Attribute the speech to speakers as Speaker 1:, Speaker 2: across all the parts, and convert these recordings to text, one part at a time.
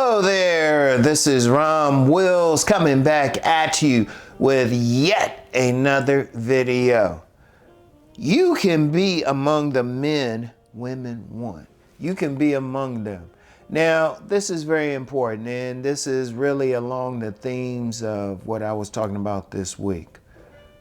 Speaker 1: Hello there, this is RomWills coming back at you with yet another video. You can be among the men women want. You can be among them. Now, this is very important, and this is really along the themes of what I was talking about this week.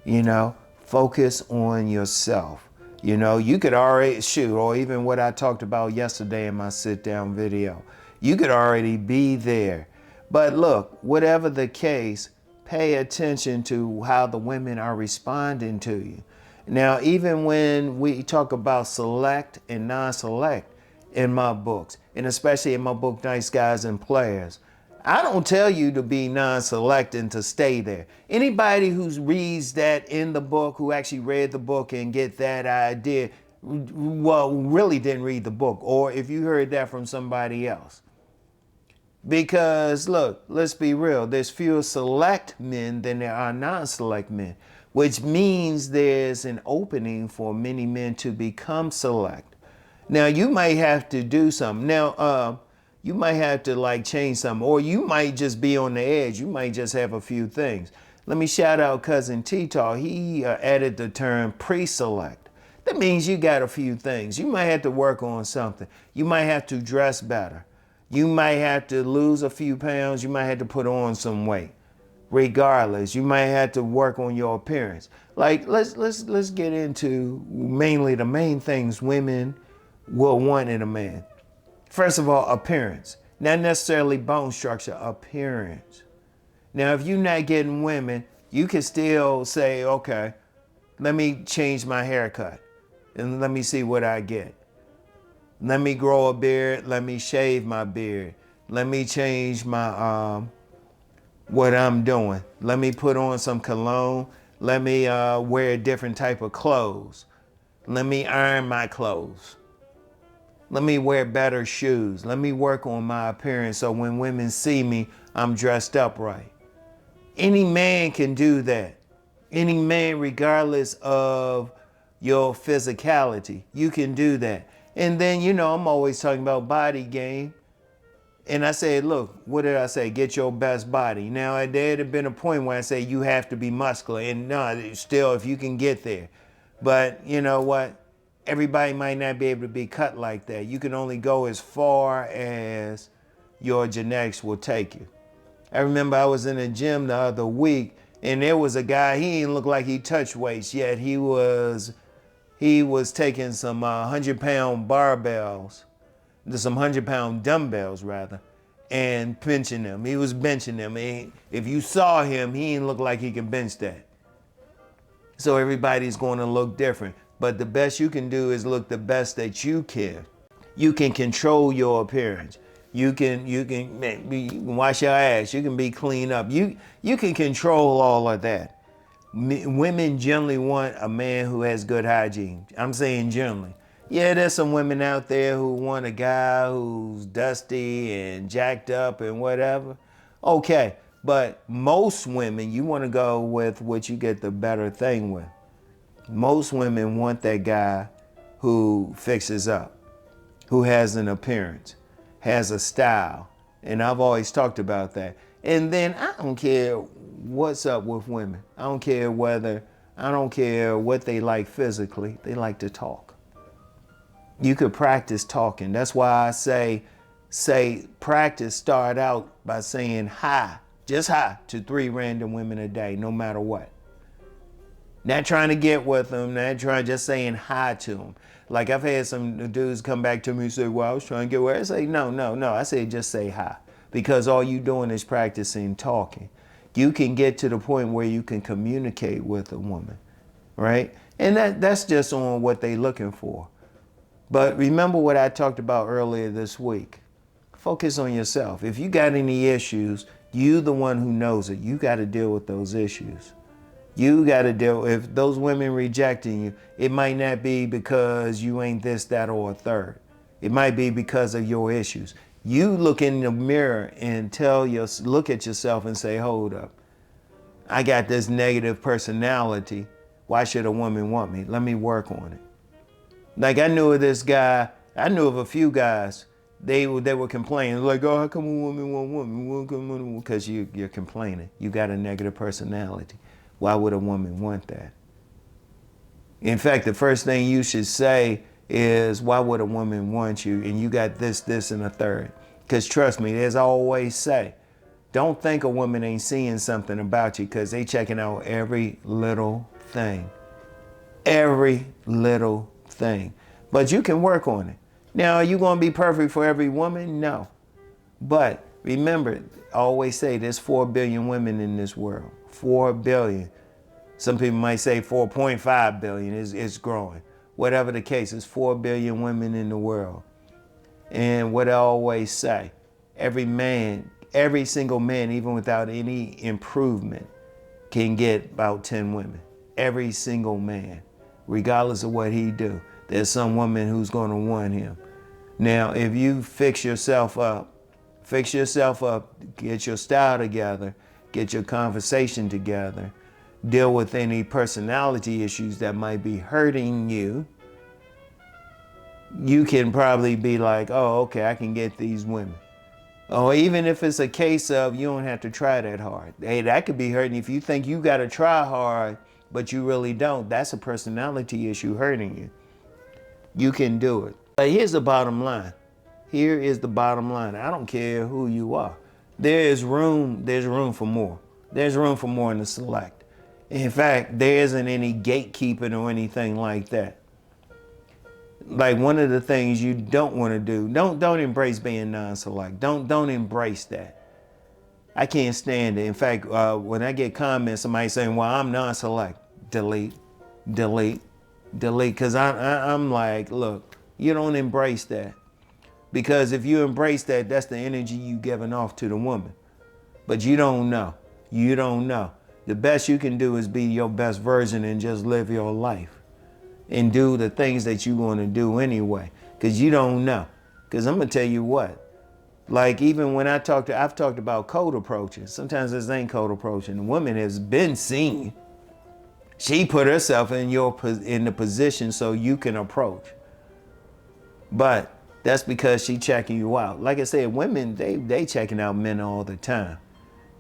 Speaker 1: You know, focus on yourself. You know, you could already shoot, or even what I talked about yesterday in my sit down video. You could already be there. But look, whatever the case, pay attention to how the women are responding to you. Now, even when we talk about select and non-select in my books, and especially in my book, Nice Guys and Players, I don't tell you to be non-select and to stay there. Anybody who reads that in the book, who actually read the book and get that idea, well, really didn't read the book, or if you heard that from somebody else. Because look, let's be real, there's fewer select men than there are non-select men, which means there's an opening for many men to become select. Now, you might have to do something. Now, you might have to like change something, or you might just be on the edge. You might just have a few things. Let me shout out Cousin T-Taw. He added the term pre-select. That means you got a few things. You might have to work on something. You might have to dress better. You might have to lose a few pounds. You might have to put on some weight. Regardless, you might have to work on your appearance. Like, let's get into mainly the main things women will want in a man. First of all, appearance. Not necessarily bone structure, appearance. Now, if you're not getting women, you can still say, okay, let me change my haircut and let me see what I get. Let me grow a beard. Let me shave my beard. Let me change my what I'm doing. Let me put on some cologne. Let me wear a different type of clothes. Let me iron my clothes. Let me wear better shoes. Let me work on my appearance so when women see me, I'm dressed up right. Any man can do that. Any man, regardless of your physicality, you can do that. And then, you know, I'm always talking about body game. And I said, look, what did I say? Get your best body. Now, there had been a point where I say you have to be muscular. And no, still, if you can get there. But you know what? Everybody might not be able to be cut like that. You can only go as far as your genetics will take you. I remember I was in a gym the other week, and there was a guy, he didn't look like he touched weights yet. He was taking some 100-pound barbells, some 100-pound dumbbells rather, and pinching them. He was benching them. If you saw him, he didn't look like he could bench that. So everybody's going to look different. But the best you can do is look the best that you can. You can control your appearance. You can wash your ass. You can be clean up. You can control all of that. Women generally want a man who has good hygiene. I'm saying generally. Yeah, there's some women out there who want a guy who's dusty and jacked up and whatever. Okay, but most women, you want to go with what you get the better thing with. Most women want that guy who fixes up, who has an appearance, has a style. And I've always talked about that. And then I don't care what's up with women. I don't care what they like physically. They like to talk. You could practice talking. That's why I say practice, start out by saying hi, just hi, to 3 random women a day, no matter what. Not trying to get with them, just saying hi to them. Like I've had some dudes come back to me and say, well, I was trying to get with her. I say, no. I say, just say hi. Because all you doing is practicing talking. You can get to the point where you can communicate with a woman, right? And that's just on what they're looking for. But remember what I talked about earlier this week. Focus on yourself. If you got any issues, you the one who knows it. You got to deal with those issues. You got to deal, if those women rejecting you, it might not be because you ain't this, that, or a third. It might be because of your issues. You look in the mirror and look at yourself and say, hold up. I got this negative personality. Why should a woman want me? Let me work on it. Like I knew of this guy, I knew of a few guys They were complaining like, oh, how come a woman want woman? Because you're complaining. You got a negative personality. Why would a woman want that? In fact, the first thing you should say is, why would a woman want you? And you got this, this, and a third. Because trust me, as I always say, don't think a woman ain't seeing something about you, because they checking out every little thing. Every little thing. But you can work on it. Now, are you going to be perfect for every woman? No. But remember, I always say there's 4 billion women in this world. 4 billion. Some people might say 4.5 billion. It's growing. Whatever the case, there's 4 billion women in the world. And what I always say, every single man, even without any improvement, can get about 10 women. Every single man, regardless of what he do. There's some woman who's going to want him. Now, if you fix yourself up, get your style together, get your conversation together, deal with any personality issues that might be hurting you, you can probably be like, oh, okay, I can get these women. Or even if it's a case of you don't have to try that hard. Hey, that could be hurting. If you think you got to try hard, but you really don't, that's a personality issue hurting you. You can do it. But here's the bottom line. Here is the bottom line. I don't care who you are. There's room for more. There's room for more in the select. In fact, there isn't any gatekeeping or anything like that. Like, one of the things you don't want to do, don't embrace being non-select. Don't embrace that. I can't stand it. In fact, when I get comments, somebody saying, well, I'm non-select, delete. Because I'm like, look, you don't embrace that. Because if you embrace that, that's the energy you giving off to the woman. But you don't know. You don't know. The best you can do is be your best version and just live your life. And do the things that you're going to do anyway. Because you don't know. Because I'm going to tell you what. Like, even when I've talked about code approaching. Sometimes this ain't code approaching. The woman has been seen. She put herself in the position so you can approach. But that's because she checking you out. Like I said, women, they checking out men all the time.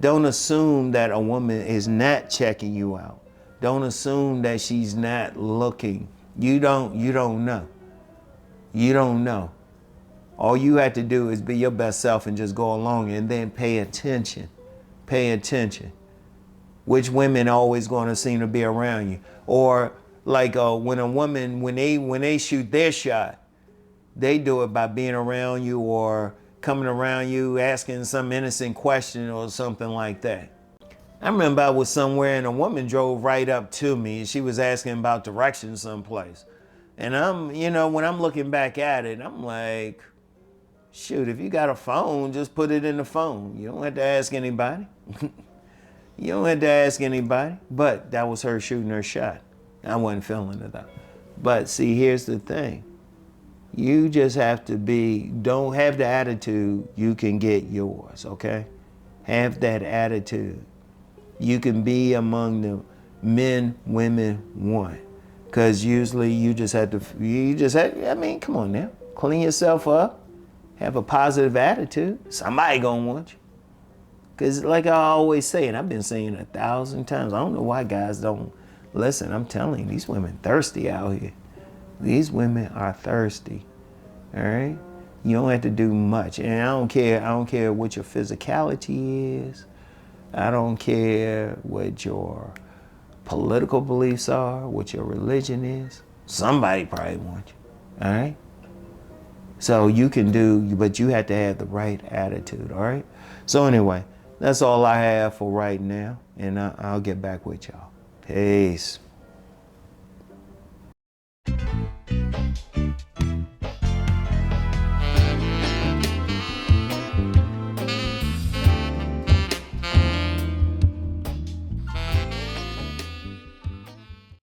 Speaker 1: Don't assume that a woman is not checking you out. Don't assume that she's not looking. You don't know. You don't know. All you have to do is be your best self and just go along, and then pay attention. Pay attention. Which women are always going to seem to be around you? Or like when a woman, when they shoot their shot, they do it by being around you or coming around you, asking some innocent question or something like that. I remember I was somewhere and a woman drove right up to me. She was asking about directions someplace. And when I'm looking back at it, I'm like, shoot, if you got a phone, just put it in the phone. You don't have to ask anybody. You don't have to ask anybody. But that was her shooting her shot. I wasn't feeling it though. But see, here's the thing. You just have to don't have the attitude, you can get yours, okay? Have that attitude. You can be among the men women want. Because usually come on now. Clean yourself up. Have a positive attitude. Somebody gonna want you. Because like I always say, and I've been saying 1,000 times, I don't know why guys don't listen. I'm telling you, these women thirsty out here. These women are thirsty, all right? You don't have to do much. And I don't care what your physicality is. I don't care what your political beliefs are, what your religion is. Somebody probably wants you, all right? So you can but you have to have the right attitude, all right? So anyway, that's all I have for right now, and I'll get back with y'all. Peace.